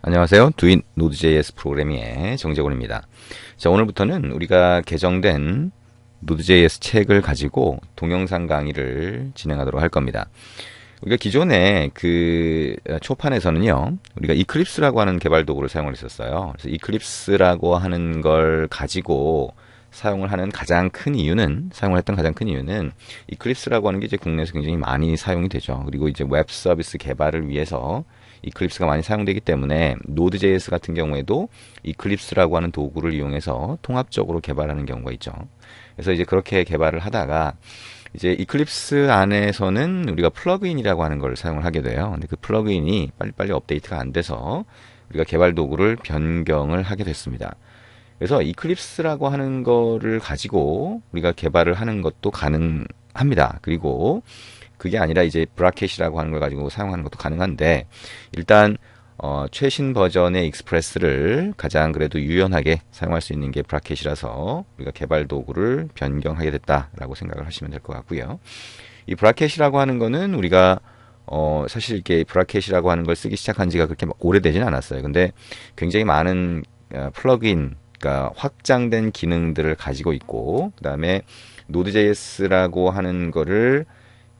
안녕하세요. 두인 노드.js 프로그래밍의 정재곤입니다. 자, 오늘부터는 우리가 개정된 노드.js 책을 가지고 동영상 강의를 진행하도록 할 겁니다. 우리가 기존에 그 초판에서는요, 우리가 이클립스라고 하는 개발 도구를 사용을 했었어요. 그래서 이클립스라고 하는 걸 가지고 사용을 하는 가장 큰 이유는, 사용을 했던 가장 큰 이유는 이클립스라고 하는 게 이제 국내에서 굉장히 많이 사용이 되죠. 그리고 이제 웹 서비스 개발을 위해서 이클립스가 많이 사용되기 때문에 노드.js 같은 경우에도 이클립스라고 하는 도구를 이용해서 통합적으로 개발하는 경우가 있죠. 그래서 이제 그렇게 개발을 하다가 이제 이클립스 안에서는 우리가 플러그인이라고 하는 걸 사용을 하게 돼요. 근데 그 플러그인이 빨리빨리 업데이트가 안 돼서 우리가 개발 도구를 변경을 하게 됐습니다. 그래서 이클립스라고 하는 거를 가지고 우리가 개발을 하는 것도 가능합니다. 그리고 그게 아니라 이제 브라켓이라고 하는 걸 가지고 사용하는 것도 가능한데, 일단 최신 버전의 익스프레스를 가장 그래도 유연하게 사용할 수 있는 게 브라켓이라서 우리가 개발 도구를 변경하게 됐다라고 생각을 하시면 될 것 같고요. 이 브라켓이라고 하는 거는 우리가 사실 이렇게 브라켓이라고 하는 걸 쓰기 시작한 지가 그렇게 오래되진 않았어요. 근데 굉장히 많은 플러그인, 그러니까 확장된 기능들을 가지고 있고, 그 다음에 노드.js라고 하는 거를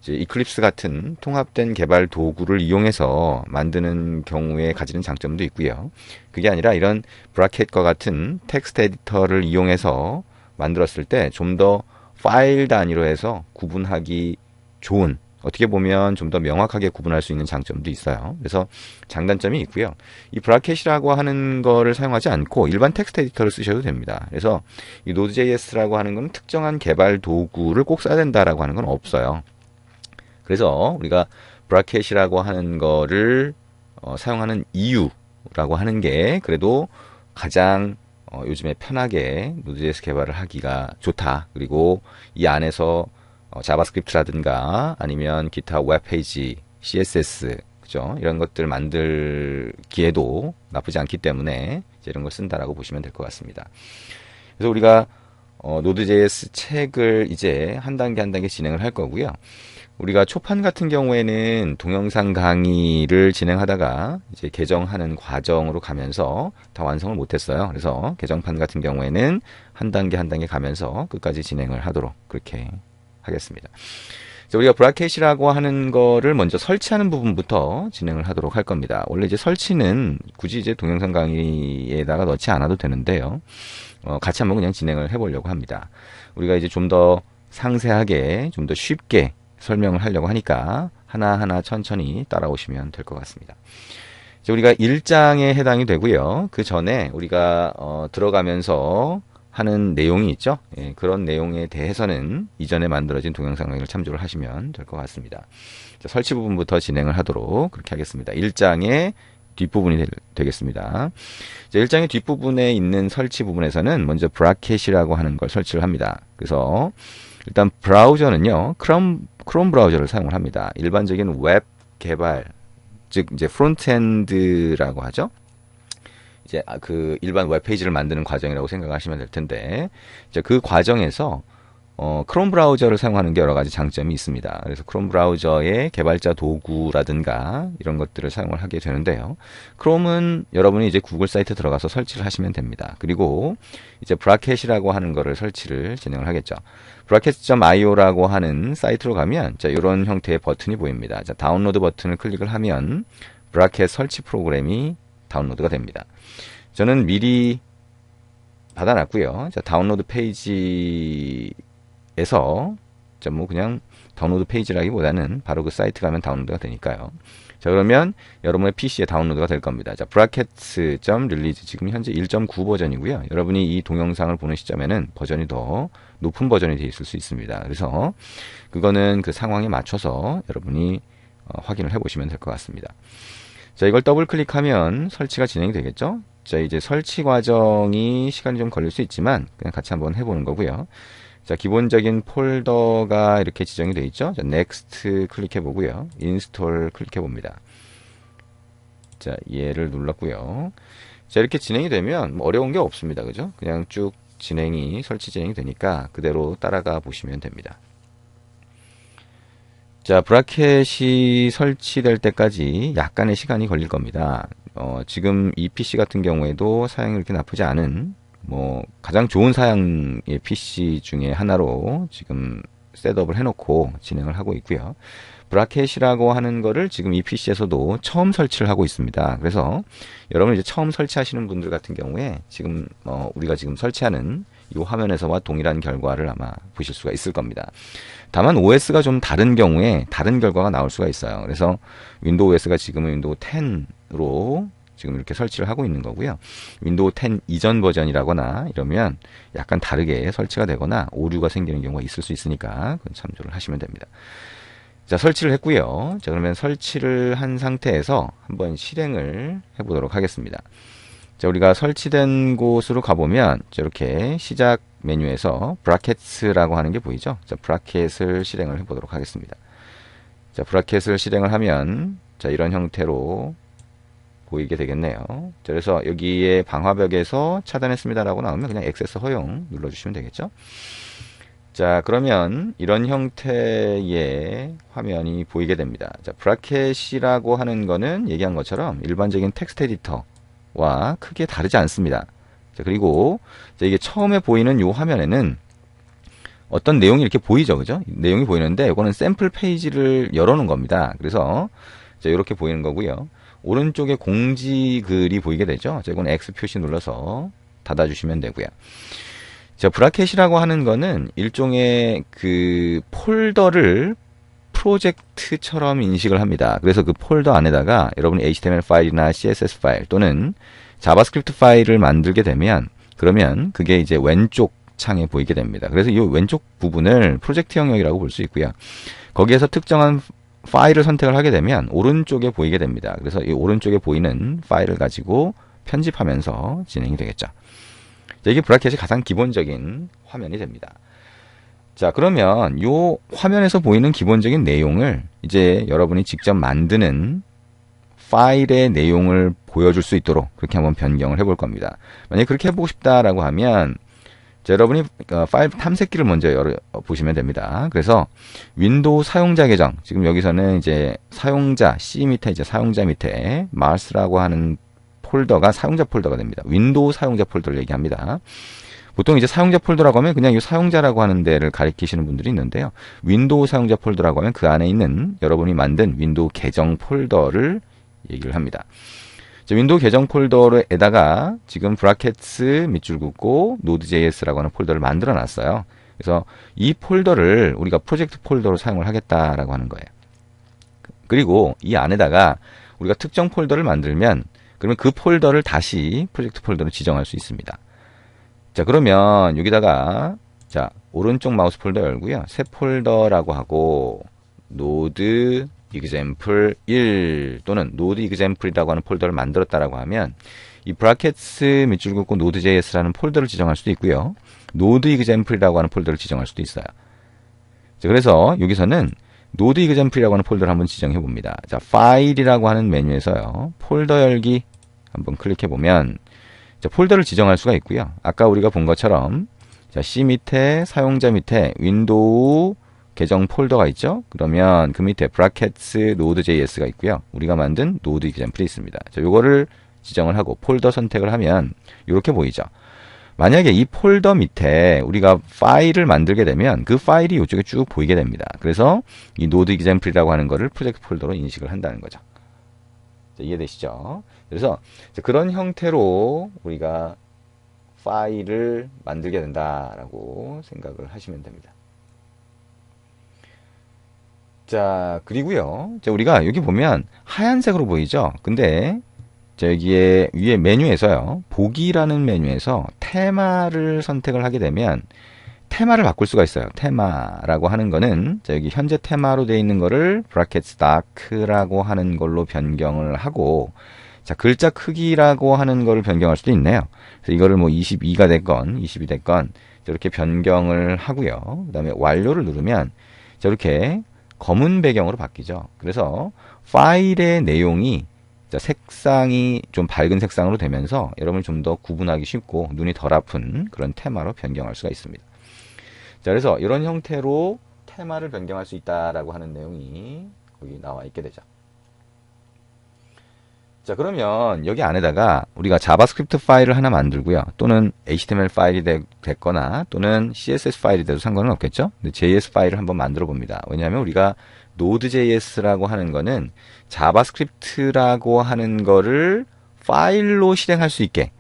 이제 이클립스 같은 통합된 개발 도구를 이용해서 만드는 경우에 가지는 장점도 있고요. 그게 아니라 이런 브라켓과 같은 텍스트 에디터를 이용해서 만들었을 때 좀 더 파일 단위로 해서 구분하기 좋은, 어떻게 보면 좀 더 명확하게 구분할 수 있는 장점도 있어요. 그래서 장단점이 있고요. 이 브라켓이라고 하는 거를 사용하지 않고 일반 텍스트 에디터를 쓰셔도 됩니다. 그래서 이 노드.js라고 하는 건 특정한 개발 도구를 꼭 써야 된다라고 하는 건 없어요. 그래서 우리가 브라켓이라고 하는 거를 사용하는 이유라고 하는 게 그래도 가장 요즘에 편하게 노드.js 개발을 하기가 좋다. 그리고 이 안에서 자바스크립트라든가 아니면 기타 웹페이지, CSS, 그죠? 이런 것들 만들기에도 나쁘지 않기 때문에 이제 이런 걸 쓴다라고 보시면 될 것 같습니다. 그래서 우리가 노드.js 책을 이제 한 단계 한 단계 진행을 할 거고요. 우리가 초판 같은 경우에는 동영상 강의를 진행하다가 이제 개정하는 과정으로 가면서 다 완성을 못했어요. 그래서 개정판 같은 경우에는 한 단계 한 단계 가면서 끝까지 진행을 하도록 그렇게 하겠습니다. 우리가 브라켓이라고 하는 거를 먼저 설치하는 부분부터 진행을 하도록 할 겁니다. 원래 이제 설치는 굳이 이제 동영상 강의에다가 넣지 않아도 되는데요. 같이 한번 그냥 진행을 해보려고 합니다. 우리가 이제 좀 더 상세하게, 좀 더 쉽게 설명을 하려고 하니까 하나하나 천천히 따라오시면 될 것 같습니다. 이제 우리가 1장에 해당이 되고요. 그 전에 우리가 들어가면서 하는 내용이 있죠. 예, 그런 내용에 대해서는 이전에 만들어진 동영상 강의를 참조를 하시면 될 것 같습니다. 자, 설치 부분부터 진행을 하도록 그렇게 하겠습니다. 1장의 뒷부분이 되겠습니다. 자, 1장의 뒷부분에 있는 설치 부분에서는 먼저 브라켓이라고 하는 걸 설치를 합니다. 그래서 일단 브라우저는요, 크롬 브라우저를 사용을 합니다. 일반적인 웹 개발, 즉 이제 프론트엔드라고 하죠. 이제 그 일반 웹페이지를 만드는 과정이라고 생각하시면 될 텐데, 이제 그 과정에서 크롬 브라우저를 사용하는 게 여러 가지 장점이 있습니다. 그래서 크롬 브라우저의 개발자 도구라든가 이런 것들을 사용을 하게 되는데요. 크롬은 여러분이 이제 구글 사이트 들어가서 설치를 하시면 됩니다. 그리고 이제 브라켓이라고 하는 거를 설치를 진행을 하겠죠. bracket.io라고 하는 사이트로 가면 자, 이런 형태의 버튼이 보입니다. 자, 다운로드 버튼을 클릭을 하면 브라켓 설치 프로그램이 다운로드가 됩니다. 저는 미리 받아놨고요. 자, 다운로드 페이지에서 뭐 그냥 다운로드 페이지라기보다는 바로 그 사이트 가면 다운로드가 되니까요. 자, 그러면 여러분의 PC에 다운로드가 될 겁니다. 자, brackets.release 지금 현재 1.9 버전이고요. 여러분이 이 동영상을 보는 시점에는 버전이 더 높은 버전이 되어 있을 수 있습니다. 그래서 그거는 그 상황에 맞춰서 여러분이 확인을 해보시면 될 것 같습니다. 자, 이걸 더블 클릭하면 설치가 진행이 되겠죠. 자, 이제 설치 과정이 시간이 좀 걸릴 수 있지만 그냥 같이 한번 해보는 거고요. 자, 기본적인 폴더가 이렇게 지정이 되어 있죠. 자, Next 클릭해 보고요. Install 클릭해 봅니다. 자, 얘를 눌렀고요. 자, 이렇게 진행이 되면 뭐 어려운 게 없습니다. 그죠? 그냥 쭉 설치 진행이 되니까 그대로 따라가 보시면 됩니다. 자, 브라켓이 설치될 때까지 약간의 시간이 걸릴 겁니다. 지금 이 PC 같은 경우에도 사양이 그렇게 나쁘지 않은 가장 좋은 사양의 PC 중에 하나로 지금 셋업을 해놓고 진행을 하고 있고요. 브라켓이라고 하는 거를 지금 이 PC에서도 처음 설치를 하고 있습니다. 그래서 여러분 이제 처음 설치하시는 분들 같은 경우에 지금 우리가 지금 설치하는 이 화면에서와 동일한 결과를 아마 보실 수가 있을 겁니다. 다만 OS가 좀 다른 경우에 다른 결과가 나올 수가 있어요. 그래서 윈도우 OS가 지금은 윈도우 10으로 지금 이렇게 설치를 하고 있는 거고요. 윈도우 10 이전 버전이라거나 이러면 약간 다르게 설치가 되거나 오류가 생기는 경우가 있을 수 있으니까 그건 참조를 하시면 됩니다. 자, 설치를 했고요. 자, 그러면 설치를 한 상태에서 한번 실행을 해보도록 하겠습니다. 자, 우리가 설치된 곳으로 가보면 이렇게 시작 메뉴에서 브라켓스라고 하는 게 보이죠? 자, 브라켓을 실행을 해보도록 하겠습니다. 자, 브라켓을 실행을 하면 자, 이런 형태로 보이게 되겠네요. 자, 그래서 여기에 방화벽에서 차단했습니다라고 나오면 그냥 액세스 허용 눌러주시면 되겠죠? 자, 그러면 이런 형태의 화면이 보이게 됩니다. 자, 브라켓이라고 하는 거는 얘기한 것처럼 일반적인 텍스트 에디터와 크게 다르지 않습니다. 자, 그리고 자, 이게 처음에 보이는 이 화면에는 어떤 내용이 이렇게 보이죠, 그죠? 내용이 보이는데 이거는 샘플 페이지를 열어놓은 겁니다. 그래서 자, 이렇게 보이는 거고요. 오른쪽에 공지 글이 보이게 되죠. 자, 이건 X 표시 눌러서 닫아주시면 되고요. 자, 브라켓이라고 하는 거는 일종의 그 폴더를 프로젝트처럼 인식을 합니다. 그래서 그 폴더 안에다가 여러분이 HTML 파일이나 CSS 파일 또는 자바스크립트 파일을 만들게 되면 그러면 그게 이제 왼쪽 창에 보이게 됩니다. 그래서 이 왼쪽 부분을 프로젝트 영역이라고 볼 수 있고요. 거기에서 특정한 파일을 선택을 하게 되면 오른쪽에 보이게 됩니다. 그래서 이 오른쪽에 보이는 파일을 가지고 편집하면서 진행이 되겠죠. 자, 이게 브라켓이 가장 기본적인 화면이 됩니다. 자, 그러면 이 화면에서 보이는 기본적인 내용을 이제 여러분이 직접 만드는 파일의 내용을 보여줄 수 있도록 그렇게 한번 변경을 해볼 겁니다. 만약에 그렇게 해보고 싶다라고 하면 자, 여러분이 파일 탐색기를 먼저 보시면 됩니다. 그래서 윈도우 사용자 계정, 지금 여기서는 이제 사용자 C 밑에 이제 사용자 밑에 mars라고 하는 폴더가 사용자 폴더가 됩니다. 윈도우 사용자 폴더를 얘기합니다. 보통 이제 사용자 폴더라고 하면 그냥 이 사용자라고 하는 데를 가리키시는 분들이 있는데요. 윈도우 사용자 폴더라고 하면 그 안에 있는 여러분이 만든 윈도우 계정 폴더를 얘기를 합니다. 자, 윈도우 계정 폴더에다가 지금 브라켓스 밑줄 긋고 node.js라고 하는 폴더를 만들어 놨어요. 그래서 이 폴더를 우리가 프로젝트 폴더로 사용을 하겠다라고 하는 거예요. 그리고 이 안에다가 우리가 특정 폴더를 만들면 그러면 그 폴더를 다시 프로젝트 폴더로 지정할 수 있습니다. 자, 그러면 여기다가 자, 오른쪽 마우스 폴더 열고요. 새 폴더라고 하고 node example 1 또는 node example이라고 하는 폴더를 만들었다라고 하면 이 브라켓스 밑줄 긋고 node.js라는 폴더를 지정할 수도 있고요. node example이라고 하는 폴더를 지정할 수도 있어요. 자, 그래서 여기서는 node example이라고 하는 폴더를 한번 지정해 봅니다. 자, 파일이라고 하는 메뉴에서요. 폴더 열기 한번 클릭해 보면 자, 폴더를 지정할 수가 있고요. 아까 우리가 본 것처럼 자, C 밑에 사용자 밑에 윈도우 계정 폴더가 있죠. 그러면 그 밑에 브라켓스 node.js가 있고요. 우리가 만든 node example이 있습니다. 자, 요거를 지정을 하고 폴더 선택을 하면 이렇게 보이죠. 만약에 이 폴더 밑에 우리가 파일을 만들게 되면 그 파일이 이쪽에 쭉 보이게 됩니다. 그래서 이 node example이라고 하는 거를 프로젝트 폴더로 인식을 한다는 거죠. 자, 이해되시죠? 그래서 그런 형태로 우리가 파일을 만들게 된다라고 생각을 하시면 됩니다. 자, 그리고요. 자, 우리가 여기 보면 하얀색으로 보이죠? 근데 여기에 위에 메뉴에서요. 보기라는 메뉴에서 테마를 선택을 하게 되면 테마를 바꿀 수가 있어요. 테마라고 하는 거는 자, 여기 현재 테마로 되어 있는 거를 브라켓 다크라고 하는 걸로 변경을 하고 자, 글자 크기라고 하는 거를 변경할 수도 있네요. 그래서 이거를 뭐 22가 됐건 20이 됐건 이렇게 변경을 하고요. 그 다음에 완료를 누르면 자, 이렇게 검은 배경으로 바뀌죠. 그래서 파일의 내용이 자, 색상이 좀 밝은 색상으로 되면서 여러분이 좀 더 구분하기 쉽고 눈이 덜 아픈 그런 테마로 변경할 수가 있습니다. 자, 그래서 이런 형태로 테마를 변경할 수 있다라고 하는 내용이 거기 나와 있게 되죠. 자, 그러면 여기 안에다가 우리가 자바스크립트 파일을 하나 만들고요. 또는 HTML 파일이 됐거나 또는 CSS 파일이 돼도 상관은 없겠죠? 근데 JS 파일을 한번 만들어 봅니다. 왜냐하면 우리가 Node.js라고 하는 거는 자바스크립트라고 하는 거를 파일로 실행할 수 있게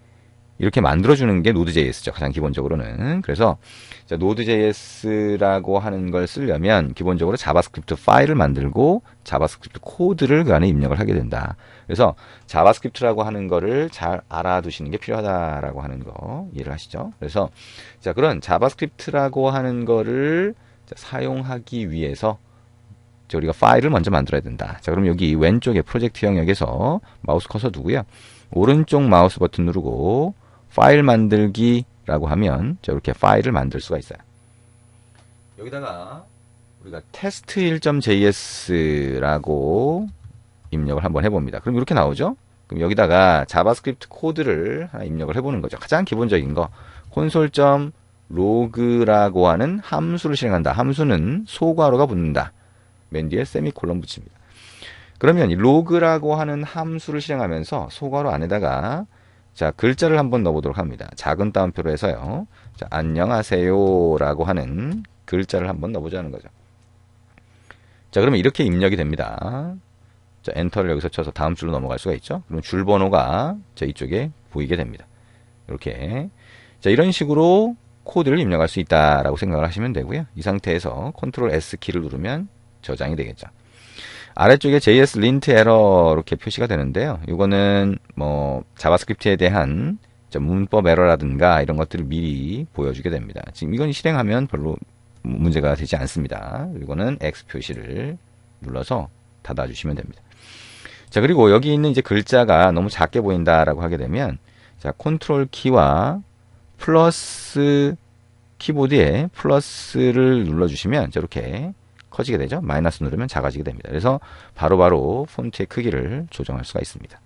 이렇게 만들어주는 게 Node.js죠. 가장 기본적으로는. 그래서 Node.js라고 하는 걸 쓰려면 기본적으로 자바스크립트 파일을 만들고 자바스크립트 코드를 그 안에 입력을 하게 된다. 그래서 자바스크립트라고 하는 거를 잘 알아두시는 게 필요하다라고 하는 거 이해를 하시죠? 그래서 자, 그런 자바스크립트라고 하는 거를 사용하기 위해서 우리가 파일을 먼저 만들어야 된다. 자, 그럼 여기 왼쪽에 프로젝트 영역에서 마우스 커서 두고요. 오른쪽 마우스 버튼 누르고 파일 만들기라고 하면 이렇게 파일을 만들 수가 있어요. 여기다가 우리가 test1.js라고 입력을 한번 해봅니다. 그럼 이렇게 나오죠? 그럼 여기다가 자바스크립트 코드를 하나 입력을 해보는 거죠. 가장 기본적인 거 console.log라고 하는 함수를 실행한다. 함수는 소괄호가 붙는다. 맨 뒤에 세미콜론 붙입니다. 그러면 이 로그라고 하는 함수를 실행하면서 소괄호 안에다가 자, 글자를 한번 넣어보도록 합니다. 작은 따옴표로 해서요. 자, 안녕하세요라고 하는 글자를 한번 넣어보자는 거죠. 자, 그러면 이렇게 입력이 됩니다. 자, 엔터를 여기서 쳐서 다음 줄로 넘어갈 수가 있죠. 그럼 줄 번호가 자, 이쪽에 보이게 됩니다. 이렇게. 자, 이런 식으로 코드를 입력할 수 있다라고 생각을 하시면 되고요. 이 상태에서 컨트롤 S 키를 누르면 저장이 되겠죠. 아래쪽에 JS lint 에러 이렇게 표시가 되는데요. 이거는 뭐 자바스크립트에 대한 문법 에러라든가 이런 것들을 미리 보여주게 됩니다. 지금 이건 실행하면 별로 문제가 되지 않습니다. 이거는 X 표시를 눌러서 닫아주시면 됩니다. 자, 그리고 여기 있는 이제 글자가 너무 작게 보인다라고 하게 되면 자, 컨트롤 키와 플러스 키보드에 플러스를 눌러주시면 이렇게 커지게 되죠. 마이너스 누르면 작아지게 됩니다. 그래서 바로바로 폰트의 크기를 조정할 수가 있습니다.